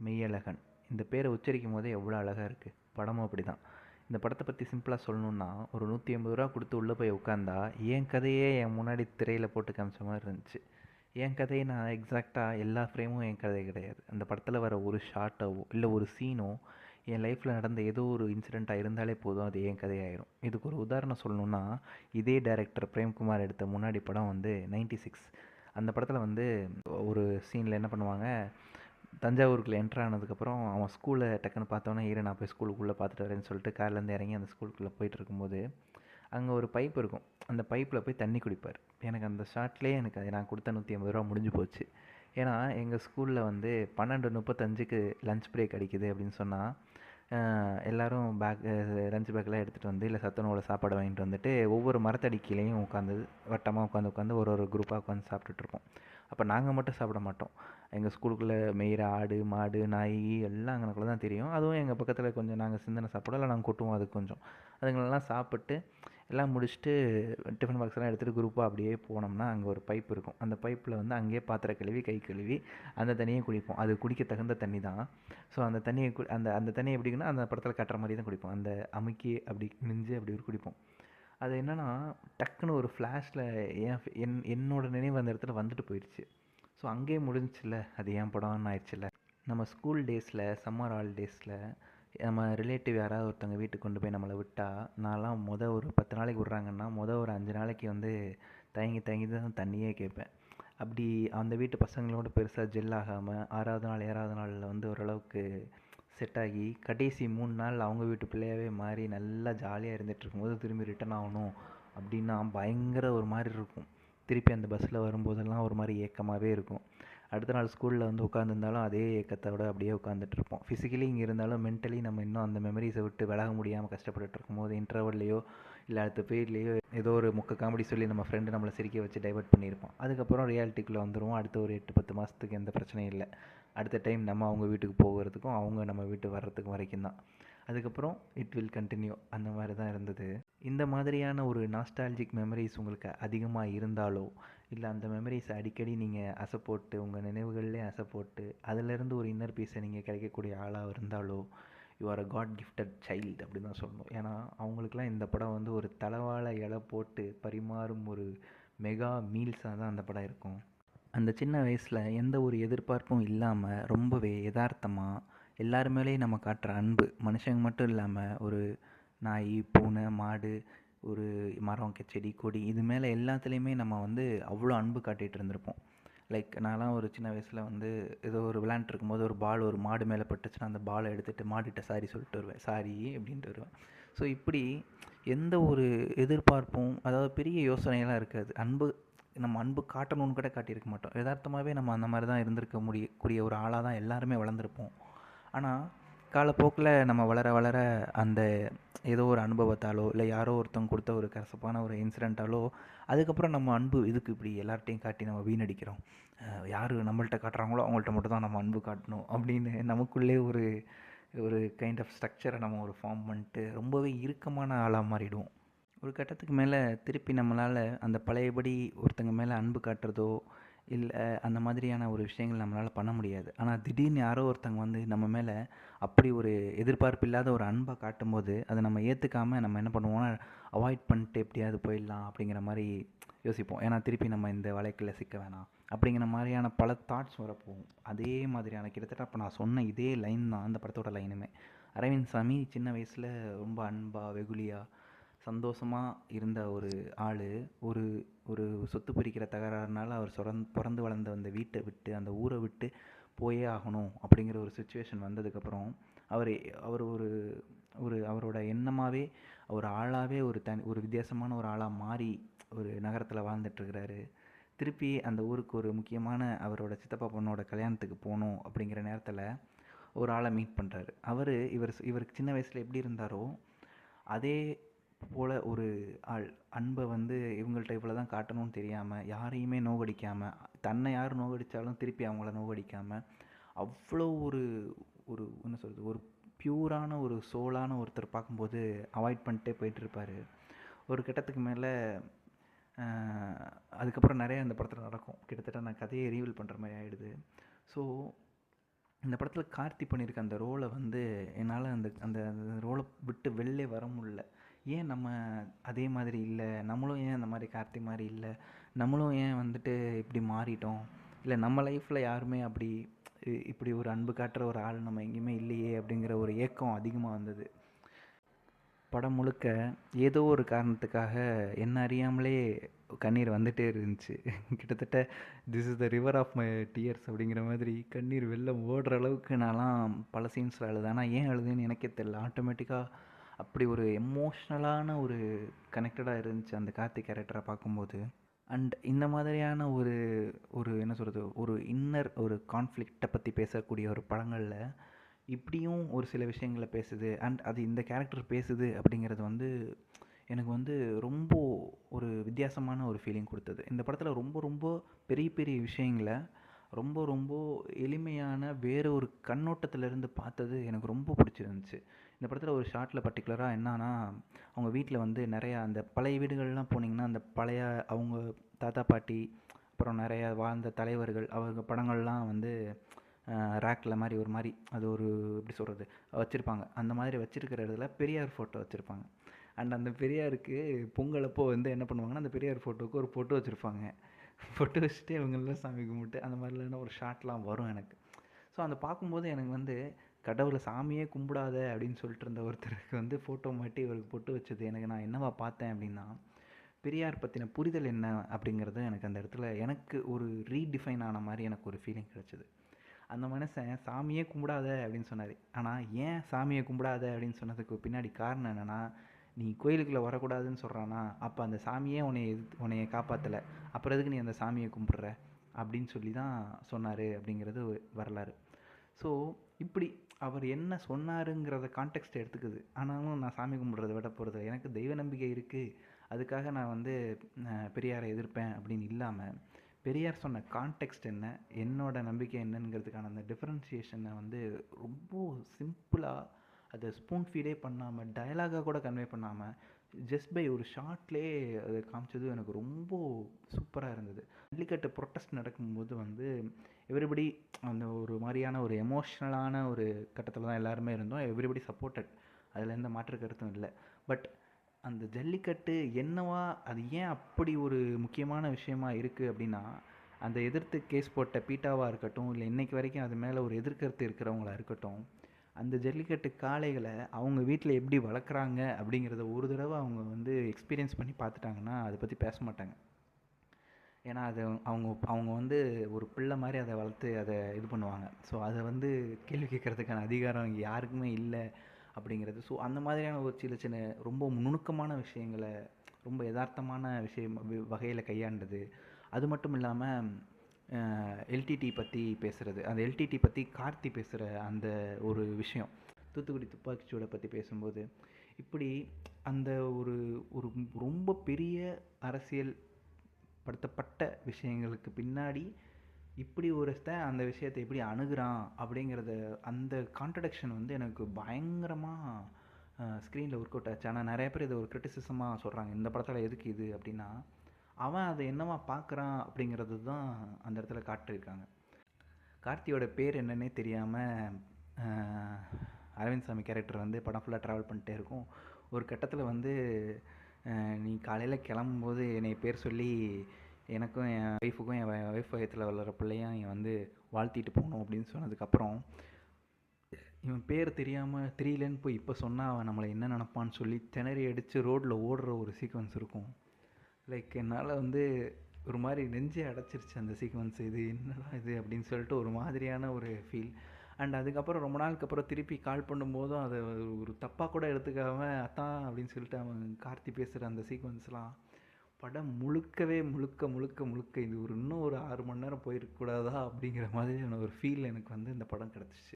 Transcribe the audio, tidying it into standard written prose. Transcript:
மெய்யழகன். இந்த பேரை உச்சரிக்கும் போதே எவ்வளோ அழகாக இருக்குது. படமும் அப்படி தான். இந்த படத்தை பற்றி சிம்பிளாக சொல்லணுன்னா, ஒரு ₹150 கொடுத்து உள்ளே போய் உட்காந்தா என் கதையே என் முன்னாடி திரையில் போட்டு காமிச்ச மாதிரி இருந்துச்சு. என் கதையை நான் எக்ஸாக்டாக எல்லா ஃப்ரேமும் என் கதை கிடையாது. அந்த படத்தில் வர ஒரு ஷார்ட்டாவோ இல்லை ஒரு சீனோ என் லைஃப்பில் நடந்த ஏதோ ஒரு இன்சிடெண்ட்டாக இருந்தாலே போதும், அது என் கதையாயிரும். இதுக்கு ஒரு உதாரணம் சொல்லணுன்னா, இதே டைரக்டர் பிரேம்குமார் எடுத்த முன்னாடி படம் வந்து 96. அந்த படத்தில் வந்து ஒரு சீனில் என்ன பண்ணுவாங்க, தஞ்சாவூருக்குள்ளே என்ட்ரு ஆனதுக்கப்புறம் அவன் ஸ்கூலை டக்குன்னு பார்த்தோன்னே, நான் போய் ஸ்கூலுக்குள்ளே பார்த்துட்டு வரேன்னு சொல்லிட்டு கார்லேருந்து இறங்கி அந்த ஸ்கூலுக்குள்ளே போயிட்டு இருக்கும்போது அங்கே ஒரு பைப் இருக்கும். அந்த பைப்பில் போய் தண்ணி குடிப்பார். எனக்கு அந்த ஷாட்லேயே எனக்கு அது நான் கொடுத்த ₹150 முடிஞ்சு போச்சு. ஏன்னா எங்கள் ஸ்கூலில் வந்து 12:35க்கு லஞ்ச் பிரேக் அடிக்குது அப்படின்னு சொன்னால், எல்லோரும் லஞ்ச் பேக்கெலாம் எடுத்துகிட்டு வந்து இல்லை சத்துணவில் சாப்பாடு வாங்கிட்டு வந்துட்டு ஒவ்வொரு மரத்தடி கீழேயும் உட்காந்து வட்டமாக உட்காந்து ஒரு குரூப்பாக உட்காந்து சாப்பிட்டுட்ருப்போம். அப்போ நாங்கள் மட்டும் சாப்பிட மாட்டோம். எங்கள் ஸ்கூலுக்குள்ளே மேய்கிற ஆடு, மாடு, நாய் எல்லாம் அங்கனக்குள்ளே தான் தெரியும். அதுவும் எங்கள் பக்கத்தில் கொஞ்சம் நாங்கள் சிந்தின சாப்பாடு இல்லை நாங்கள் கொட்டுவோம். அது கொஞ்சம் அதுங்களெல்லாம் சாப்பிட்டு எல்லாம் முடிச்சுட்டு டிஃபன் பாக்ஸ்லாம் எடுத்துகிட்டு குரூப்பாக அப்படியே போனோம்னா அங்கே ஒரு பைப் இருக்கும். அந்த பைப்பில் வந்து அங்கேயே பாத்திரம் கழுவி கை கழுவி அந்த தண்ணியை குடிப்போம். அது குடிக்க தகுந்த தண்ணி தான். ஸோ அந்த தண்ணியை அந்த தண்ணியை எப்படின்னா அந்த படத்தில் காட்டுற மாதிரி தான் குடிப்போம். அந்த அமுக்கி அப்படி நெஞ்சு அப்படி ஒரு குடிப்போம். அது என்னென்னா டக்குன்னு ஒரு ஃப்ளாஷில் என்னோட நினைவு அந்த இடத்துல வந்துட்டு போயிடுச்சு. ஸோ அங்கேயே முடிஞ்சில்ல, அது ஏன் படம்னு ஆயிடுச்சுல்ல. நம்ம ஸ்கூல் டேஸில் சம்மர் ஹாலிடேஸில் நம்ம ரிலேட்டிவ் யாராவது ஒருத்தவங்க வீட்டுக்கு கொண்டு போய் நம்மளை விட்டால், நான்லாம் ஒரு 10 நாளைக்கு விட்றாங்கன்னா ஒரு 5 நாளைக்கு வந்து தயங்கி தயங்கி தான் தண்ணியே கேட்பேன். அப்படி அந்த வீட்டு பசங்களோட பெருசாக ஜெல் ஆகாமல் 6வது நாள் 7வது நாளில் வந்து ஓரளவுக்கு செட் ஆகி கடைசி 3 நாள் அவங்க வீட்டு பிள்ளையாகவே மாறி நல்லா ஜாலியாக இருந்துகிட்டு இருக்கும்போது திரும்பி ரிட்டன் ஆகணும் அப்படின்னா பயங்கர ஒரு மாதிரி இருக்கும். திருப்பி அந்த பஸ்ஸில் வரும்போதெல்லாம் ஒரு மாதிரி ஏக்கமாகவே இருக்கும். அடுத்த நாள் ஸ்கூலில் வந்து உட்காந்துருந்தாலும் அதே ஏக்கத்தோடு அப்படியே உட்காந்துட்ருப்போம். ஃபிசிக்கலி இங்கே இருந்தாலும் மென்டலி நம்ம இன்னும் அந்த மெமரிஸை விட்டு விலக முடியாமல் கஷ்டப்பட்டுட்டு இருக்கும்போது இன்டர்வல்லையோ இல்லை அடுத்த பீரியட்லேயோ ஏதோ ஒரு மொக்க காமெடி சொல்லி நம்ம ஃப்ரெண்டு நம்மளை சிரிக்க வச்சு டைவர்ட் பண்ணியிருப்போம். அதுக்கப்புறம் ரியாலிட்டிக்குள்ளே வந்துடுவோம். அடுத்த ஒரு 8-10 மாதத்துக்கு எந்த பிரச்சனையும் இல்லை. அடுத்த டைம் நம்ம அவங்க வீட்டுக்கு போகிறதுக்கும் அவங்க நம்ம வீட்டுக்கு வர்றதுக்கும் வரைக்கும் தான். அதுக்கப்புறம் இட் வில் கண்டினியூ. அந்த மாதிரி தான் இருந்தது. இந்த மாதிரியான ஒரு நாஸ்டாலஜிக் மெமரிஸ் உங்களுக்கு அதிகமாக இருந்தாலோ இல்லை அந்த மெமரிஸை அடிக்கடி நீங்கள் அசை போட்டு உங்கள் நினைவுகள்லேயே அசை போட்டு அதிலேருந்து ஒரு இன்னர் பீஸை நீங்கள் கிடைக்கக்கூடிய ஆளாக இருந்தாலோ you are a God gifted child அப்படின்னு தான் சொல்லணும். ஏன்னா அவங்களுக்குலாம் இந்த படம் வந்து ஒரு தலவாழை இலை போட்டு பரிமாறும் ஒரு மெகா மீல்ஸாக தான் அந்த படம் இருக்கும். அந்த சின்ன வயசில் எந்த ஒரு எதிர்பார்ப்பும் இல்லாமல் ரொம்பவே யதார்த்தமாக எல்லார் மேலேயும் நம்ம காட்டுற அன்பு, மனுஷங்க மட்டும் இல்லாமல் ஒரு நாய், பூனை, மாடு, ஒரு மரம், செடி, கொடி இது மேலே எல்லாத்துலேயுமே நம்ம வந்து அவ்வளோ அன்பு காட்டிகிட்டு இருந்திருப்போம். லைக் நான்லாம் ஒரு சின்ன வயசில் வந்து ஏதோ ஒரு விளையாண்டுருக்கும் போது ஒரு மாடு மேலே பட்டுச்சுன்னா அந்த பாலை எடுத்துகிட்டு மாடிட்ட சாரி சொல்லிட்டு வருவேன், சாரி அப்படின்ட்டு வருவேன். ஸோ இப்படி எந்த ஒரு எதிர்பார்ப்பும், அதாவது பெரிய யோசனையெல்லாம் இருக்காது. நம்ம அன்பு காட்டணும்னு கூட காட்டியிருக்க மாட்டோம். யதார்த்தமாகவே நம்ம அந்த மாதிரி தான் இருந்திருக்க கூடிய ஒரு ஆளாக தான் எல்லாருமே வளர்ந்துருப்போம். ஆனால் காலப்போக்கில் நம்ம வளர வளர அந்த ஏதோ ஒரு அனுபவத்தாலோ இல்லை யாரோ ஒருத்தவங்க கொடுத்த ஒரு கசப்பான ஒரு இன்சிடெண்ட்டாலோ அதுக்கப்புறம் நம்ம அன்பு இதுக்கு இப்படி எல்லார்ட்டையும் காட்டி நம்ம வீணடிக்கிறோம், யார் நம்மள்ட்ட காட்டுறாங்களோ அவங்கள்ட்ட மட்டும் தான் நம்ம அன்பு காட்டணும் அப்படின்னு நமக்குள்ளே ஒரு ஒரு கைண்ட் ஆஃப் ஸ்ட்ரக்சரை நம்ம ஒரு ஃபார்ம் பண்ணிட்டு ரொம்பவே இறுக்கமான ஆளாக மாறிடுவோம். ஒரு கட்டத்துக்கு மேலே திருப்பி நம்மளால் அந்த பழையபடி ஒருத்தங்க மேலே அன்பு காட்டுறதோ இல்லை அந்த மாதிரியான ஒரு விஷயங்கள் நம்மளால் பண்ண முடியாது. ஆனால் திடீர்னு யாரோ ஒருத்தங்க வந்து நம்ம மேலே அப்படி ஒரு எதிர்பார்ப்பு இல்லாத ஒரு அன்பை காட்டும்போது அதை நம்ம ஏற்றுக்காமல் நம்ம என்ன பண்ணுவோம்னா அவாய்ட் பண்ணிட்டு எப்படியாவது போயிடலாம் அப்படிங்கிற மாதிரி யோசிப்போம். ஏன்னா திருப்பி நம்ம இந்த வழக்கில் சிக்க வேணாம் அப்படிங்கிற மாதிரியான பல தாட்ஸ் வரப்போகும். அதே மாதிரியான கிட்டத்தட்ட அப்போ நான் சொன்ன இதே லைன் தான் அந்த படத்தோட லைனுமே. அரவிந்த் சாமி சின்ன வயசில் ரொம்ப அன்பாக வெகுளியாக சந்தோஷமாக இருந்த ஒரு ஆள் ஒரு ஒரு சொத்து பிரிக்கிற தகராறுனால அவர் பிறந்து வளர்ந்த அந்த வீட்டை விட்டு அந்த ஊரை விட்டு போயே ஆகணும் அப்படிங்கிற ஒரு சுச்சுவேஷன் வந்ததுக்கப்புறம் அவர் அவர் ஒரு ஒரு அவரோட எண்ணமாகவே ஒரு ஆளாகவே ஒரு வித்தியாசமான ஒரு ஆளாக மாறி ஒரு நகரத்தில் வாழ்ந்துட்டுருக்கிறாரு. திருப்பி அந்த ஊருக்கு ஒரு முக்கியமான அவரோட சித்தப்பா பொண்ணோட கல்யாணத்துக்கு போகணும் அப்படிங்கிற நேரத்தில் ஒரு ஆளை மீட் பண்ணுறாரு. இவருக்கு சின்ன வயசில் எப்படி இருந்தாரோ அதே போல் ஒரு ஆள் அன்பை வந்து இவங்கள்ட்ட இவ்வளோ தான் காட்டணும்னு தெரியாமல் யாரையுமே நோகடிக்காமல் தன்னை யார் நோகடித்தாலும் திருப்பி அவங்கள நோகடிக்காமல் அவ்வளோ ஒரு ஒரு என்ன சொல்கிறது ஒரு பியூரான ஒரு சோலான ஒருத்தர் பார்க்கும்போது அவாய்ட் பண்ணிட்டே போயிட்டுருப்பார். ஒரு கட்டத்துக்கு மேலே அதுக்கப்புறம் நிறைய அந்த படத்தில் நடக்கும். கிட்டத்தட்ட நான் கதையை ரீவீல் பண்ணுற மாதிரி ஆகிடுது. ஸோ இந்த படத்தில் கார்த்தி பண்ணியிருக்க அந்த ரோலை வந்து என்னால் அந்த அந்த ரோலை விட்டு வெளிலே வர முடியல. ஏன் நம்ம அதே மாதிரி இல்லை, நம்மளும் ஏன் அந்த மாதிரி கார்த்தி மாதிரி இல்லை, நம்மளும் ஏன் வந்துட்டு இப்படி மாறிட்டோம், இல்லை நம்ம லைஃப்பில் யாருமே அப்படி இப்படி ஒரு அன்பு காட்டுற ஒரு ஆள் நம்ம எங்கேயுமே இல்லையே அப்படிங்கிற ஒரு ஏக்கம் அதிகமாக வந்தது. படம் முழுக்க ஏதோ ஒரு காரணத்துக்காக என்ன அறியாமலே கண்ணீர் வந்துட்டே இருந்துச்சு. கிட்டத்தட்ட this is the river of my tears அப்படிங்கிற மாதிரி கண்ணீர் வெள்ளம் ஓடுற அளவுக்கு நான்லாம் பல சீன்ஸில் அழுதேன். ஆனால் ஏன் அழுதுன்னு எனக்கே தெரியல. ஆட்டோமேட்டிக்காக அப்படி ஒரு எமோஷ்னலான ஒரு கனெக்டடாக இருந்துச்சு அந்த கார்த்திக் கேரக்டரை பார்க்கும்போது. அண்ட் இந்த மாதிரியான ஒரு ஒரு என்ன சொல்கிறது, ஒரு இன்னர் ஒரு கான்ஃப்ளிக்டை பற்றி பேசக்கூடிய ஒரு படங்களில் இப்படியும் ஒரு சில விஷயங்களை பேசுது. அண்ட் அது இந்த கேரக்டர் பேசுது அப்படிங்கிறது வந்து எனக்கு வந்து ரொம்ப ஒரு வித்தியாசமான ஒரு ஃபீலிங் கொடுத்தது. இந்த படத்தில் ரொம்ப ரொம்ப பெரிய பெரிய விஷயங்களை ரொம்ப ரொம்ப எளிமையான வேறு ஒரு கண்ணோட்டத்திலேருந்து பார்த்தது எனக்கு ரொம்ப பிடிச்சிருந்துச்சு. இந்த படத்தில் ஒரு ஷார்ட்டில் பர்டிகுலராக என்னன்னா, அவங்க வீட்டில் வந்து நிறையா அந்த பழைய வீடுகள்லாம் போனீங்கன்னா அந்த பழைய அவங்க தாத்தா பாட்டி அப்புறம் நிறையா வாழ்ந்த தலைவர்கள் அவங்க படங்கள்லாம் வந்து ரேக்கில் மாதிரி ஒரு மாதிரி அது ஒரு எப்படி சொல்கிறது வச்சுருப்பாங்க. அந்த மாதிரி வச்சுருக்கிற இடத்துல பெரியார் ஃபோட்டோ வச்சுருப்பாங்க. அண்ட் அந்த பெரியாருக்கு பொங்கல் அப்போ வந்து என்ன பண்ணுவாங்கன்னா, அந்த பெரியார் ஃபோட்டோவுக்கு ஒரு பொட்டு வச்சுருப்பாங்க. பொட்டு வச்சுட்டு இவங்கெல்லாம் சாமி கும்பிட்டு அந்த மாதிரிலாம் ஒரு ஷாட்லாம் வரும் எனக்கு. ஸோ அந்த பார்க்கும்போது எனக்கு வந்து கடவுளை சாமியே கும்பிடாத அப்படின்னு சொல்லிட்டு இருந்த ஒருத்தருக்கு வந்து ஃபோட்டோ மாட்டி இவருக்கு பொட்டு வச்சது எனக்கு நான் என்னவா பார்த்தேன் அப்படின்னா, பெரியார் பற்றின புரிதல் என்ன அப்படிங்கிறது எனக்கு அந்த இடத்துல எனக்கு ஒரு ரீடிஃபைன் ஆன மாதிரி எனக்கு ஒரு ஃபீலிங் கிடச்சிது. அந்த மனுஷன் சாமியே கும்பிடாத அப்படின்னு சொன்னார். ஆனால் ஏன் சாமியை கும்பிடாத அப்படின்னு சொன்னதுக்கு பின்னாடி காரணம் என்னென்னா, நீ கோயிலுக்குள்ளே வரக்கூடாதுன்னு சொல்கிறானா, அப்போ அந்த சாமியே உன்னைய காப்பாற்றலை, அப்புறம் எதுக்கு நீ அந்த சாமியை கும்பிட்ற அப்படின்னு சொல்லி தான் சொன்னார் அப்படிங்கிறது வரலாறு. ஸோ இப்படி அவர் என்ன சொன்னாருங்கிறத கான்டெக்ஸ்ட் எடுத்துக்குது. ஆனாலும் நான் சாமி கும்பிட்றத விட போகிறது எனக்கு தெய்வ நம்பிக்கை இருக்குது, அதுக்காக நான் வந்து பெரியாரை எதிர்ப்பேன் அப்படின்னு இல்லாமல், பெரியார் சொன்ன கான்டெக்ஸ்ட் என்ன, என்னோட நம்பிக்கை என்னங்கிறதுக்கான அந்த டிஃப்ரென்சியேஷனை வந்து ரொம்ப சிம்பிளாக அதை ஸ்பூன் ஃபீடே பண்ணாமல் டயலாகாக கூட கன்வே பண்ணாமல் ஜஸ்ட் பை ஒரு ஷார்ட்லேயே அதை காமிச்சது எனக்கு ரொம்ப சூப்பராக இருந்தது. ஜல்லிக்கட்டு ப்ரொட்டஸ்ட் நடக்கும்போது வந்து எவ்ரிபடி அந்த ஒரு மாதிரியான ஒரு எமோஷ்னலான ஒரு கட்டத்தில் தான் எல்லாருமே இருந்தோம். எவ்ரிபடி சப்போர்ட்டட், அதில் எந்த மாற்று கருத்தும் இல்லை. பட் அந்த ஜல்லிக்கட்டு என்னவா, அது ஏன் அப்படி ஒரு முக்கியமான விஷயமா இருக்குது அப்படின்னா, அந்த எதிர்த்து கேஸ் போட்ட பீட்டாவாக இருக்கட்டும், இல்லை இன்றைக்கி வரைக்கும் அது மேலே ஒரு எதிர்கருத்து இருக்கிறவங்களா இருக்கட்டும், அந்த ஜல்லிக்கட்டு காளைகளை அவங்க வீட்டில் எப்படி வளர்க்குறாங்க அப்படிங்கிறத ஒரு தடவை அவங்க வந்து எக்ஸ்பீரியன்ஸ் பண்ணி பார்த்துட்டாங்கன்னா அதை பற்றி பேச மாட்டாங்க. ஏன்னா அது அவங்க அவங்க வந்து ஒரு பிள்ளை மாதிரி அதை வளர்த்து அதை இது பண்ணுவாங்க. ஸோ அதை வந்து கேள்வி கேட்குறதுக்கான அதிகாரம் இங்கே யாருக்குமே இல்லை அப்படிங்கிறது. ஸோ அந்த மாதிரியான ஒரு சின்ன சின்ன ரொம்ப நுணுக்கமான விஷயங்களை ரொம்ப யதார்த்தமான விஷயம் வகையில் கையாண்டது. அது மட்டும் இல்லாமல் எல்டிடி பற்றி பேசுகிறது, அந்த எல்டிடி பற்றி கார்த்தி பேசுகிற அந்த ஒரு விஷயம், தூத்துக்குடி துப்பாக்கிச்சூடை பற்றி பேசும்போது இப்படி அந்த ஒரு ஒரு ரொம்ப பெரிய அரசியல் படுத்தப்பட்ட விஷயங்களுக்கு பின்னாடி இப்படி அந்த விஷயத்தை எப்படி அணுகுறான் அப்படிங்கிறத அந்த கான்ட்ரடிக்ஷன் வந்து எனக்கு பயங்கரமாக ஸ்க்ரீனில் ஒர்க் அவுட் ஆச்சு. ஆனால் நிறைய பேர் இதை ஒரு கிரிட்டிசிசமாக சொல்கிறாங்க, இந்த படத்தில் எதுக்கு இது அப்படின்னா, அவன் அதை என்னவா பார்க்குறான் அப்படிங்கிறது தான் அந்த இடத்துல காட்டியிருக்காங்க. கார்த்தியோட பேர் என்னன்னே தெரியாமல் அரவிந்த் சாமி கேரக்டர் வந்து படம் ஃபுல்லாக ட்ராவல் பண்ணிட்டே இருக்கும். ஒரு கட்டத்தில் வந்து நீ காலையில் கிளம்பும்போது என்னை பேர் சொல்லி எனக்கும் என் ஒய்ஃபுக்கும் என் ஒய்ஃப் வயத்தில் வளர பிள்ளையும் இவன் வந்து வாழ்த்திட்டு போகணும் அப்படின்னு சொன்னதுக்கப்புறம், இவன் பேர் தெரியாமல் தெரியலன்னு போய் இப்போ சொன்னால் அவன் நம்மளை என்ன நினப்பான்னு சொல்லி திணறி அடித்து ரோட்டில் ஓடுற ஒரு சீக்வன்ஸ் இருக்கும். லைக் என்னால் வந்து ஒரு மாதிரி நெஞ்சே அடைச்சிருச்சு அந்த சீக்வன்ஸ். இது என்னடா இது அப்படின்னு சொல்லிட்டு ஒரு மாதிரியான ஒரு ஃபீல். அண்ட் அதுக்கப்புறம் ரொம்ப நாளுக்கு அப்புறம் திருப்பி கால் பண்ணும்போதும் அதை ஒரு தப்பாக கூட எடுத்துக்காமல் அத்தான் அப்படின்னு சொல்லிட்டு அவன் கார்த்தி பேசுகிற அந்த சீக்வன்ஸ்லாம் படம் முழுக்கவே முழுக்க முழுக்க முழுக்க இது ஒரு இன்னும் ஒரு 6 மணி நேரம் போயிருக்கக்கூடாதா அப்படிங்கிற மாதிரியான ஒரு ஃபீல் எனக்கு வந்து இந்த படம் கிடச்சிச்சு.